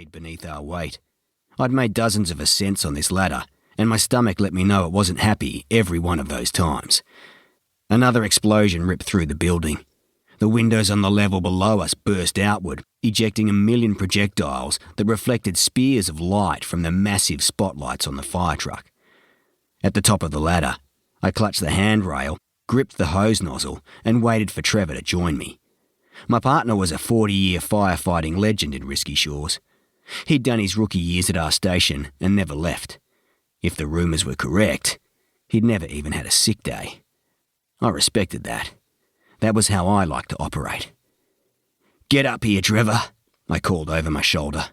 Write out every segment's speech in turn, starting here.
weighed beneath our weight. I'd made dozens of ascents on this ladder, and my stomach let me know it wasn't happy every one of those times. Another explosion ripped through the building. The windows on the level below us burst outward, ejecting a million projectiles that reflected spears of light from the massive spotlights on the fire truck. At the top of the ladder, I clutched the handrail, gripped the hose nozzle, and waited for Trevor to join me. My partner was a 40-year firefighting legend in risky shores. He'd done his rookie years at our station and never left. If the rumours were correct, he'd never even had a sick day. I respected that. That was how I liked to operate. "Get up here, Trevor," I called over my shoulder.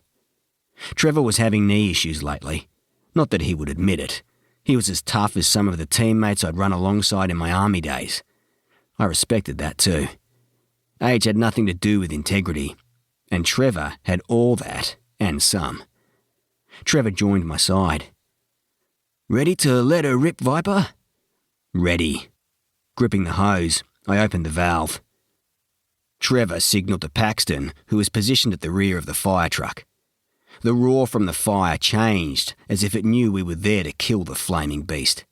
Trevor was having knee issues lately. Not that he would admit it. He was as tough as some of the teammates I'd run alongside in my army days. I respected that too. Age had nothing to do with integrity, and Trevor had all that and some. Trevor joined my side. "Ready to let her rip, Viper?" "Ready." Gripping the hose, I opened the valve. Trevor signalled to Paxton, who was positioned at the rear of the fire truck. The roar from the fire changed, as if it knew we were there to kill the flaming beast.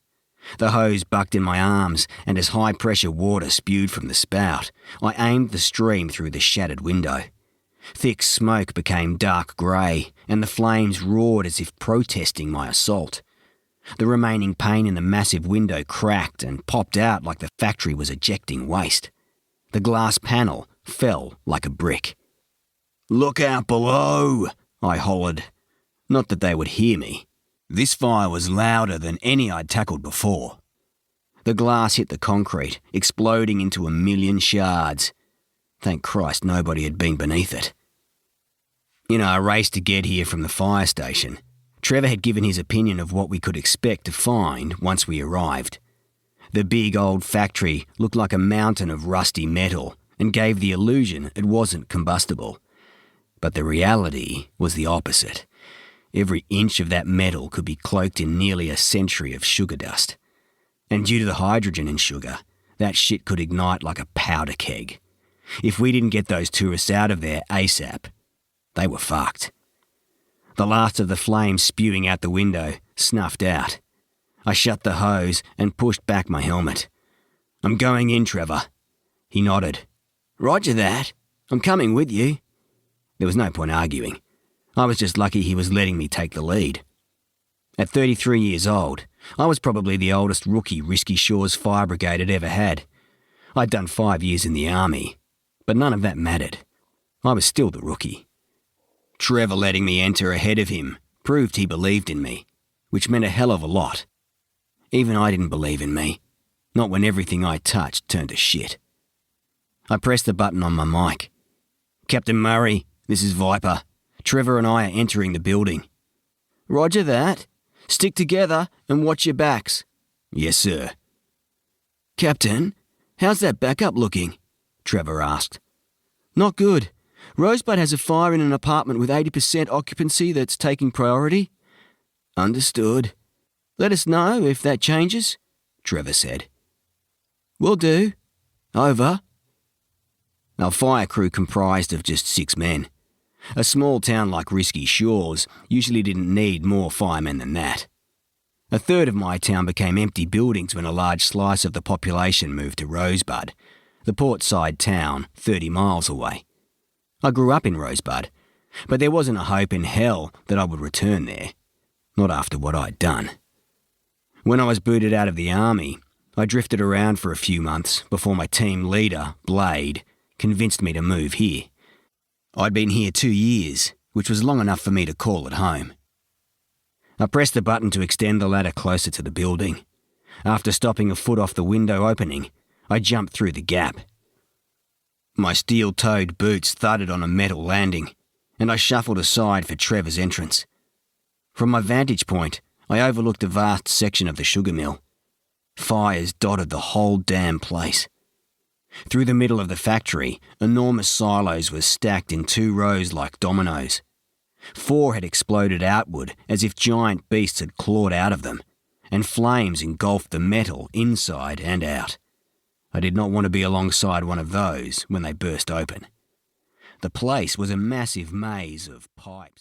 The hose bucked in my arms, and as high-pressure water spewed from the spout, I aimed the stream through the shattered window. Thick smoke became dark grey, and the flames roared as if protesting my assault. The remaining pane in the massive window cracked and popped out like the factory was ejecting waste. The glass panel fell like a brick. "Look out below!" I hollered. Not that they would hear me. This fire was louder than any I'd tackled before. The glass hit the concrete, exploding into a million shards. Thank Christ nobody had been beneath it. In our race to get here from the fire station, Trevor had given his opinion of what we could expect to find once we arrived. The big old factory looked like a mountain of rusty metal and gave the illusion it wasn't combustible. But the reality was the opposite. Every inch of that metal could be cloaked in nearly a century of sugar dust. And due to the hydrogen in sugar, that shit could ignite like a powder keg. If we didn't get those tourists out of there ASAP, they were fucked. The last of the flames spewing out the window snuffed out. I shut the hose and pushed back my helmet. "I'm going in, Trevor." He nodded. "Roger that. I'm coming with you." There was no point arguing. I was just lucky he was letting me take the lead. At 33 years old, I was probably the oldest rookie Risky Shores Fire Brigade had ever had. I'd done 5 years in the army, but none of that mattered. I was still the rookie. Trevor letting me enter ahead of him proved he believed in me, which meant a hell of a lot. Even I didn't believe in me, not when everything I touched turned to shit. I pressed the button on my mic. "Captain Murray, this is Viper. Trevor and I are entering the building." "Roger that. Stick together and watch your backs." "Yes, sir." "Captain, how's that backup looking?" Trevor asked. "Not good. Rosebud has a fire in an apartment with 80% occupancy that's taking priority." "Understood." "Let us know if that changes," Trevor said. "Will do. Over." Our fire crew comprised of just 6 men. A small town like Risky Shores usually didn't need more firemen than that. A third of my town became empty buildings when a large slice of the population moved to Rosebud, the port-side town 30 miles away. I grew up in Rosebud, but there wasn't a hope in hell that I would return there, not after what I'd done. When I was booted out of the army, I drifted around for a few months before my team leader, Blade, convinced me to move here. I'd been here 2 years, which was long enough for me to call it home. I pressed the button to extend the ladder closer to the building. After stopping a foot off the window opening, I jumped through the gap. My steel-toed boots thudded on a metal landing, and I shuffled aside for Trevor's entrance. From my vantage point, I overlooked a vast section of the sugar mill. Fires dotted the whole damn place. Through the middle of the factory, enormous silos were stacked in 2 rows like dominoes. 4 had exploded outward as if giant beasts had clawed out of them, and flames engulfed the metal inside and out. I did not want to be alongside one of those when they burst open. The place was a massive maze of pipes.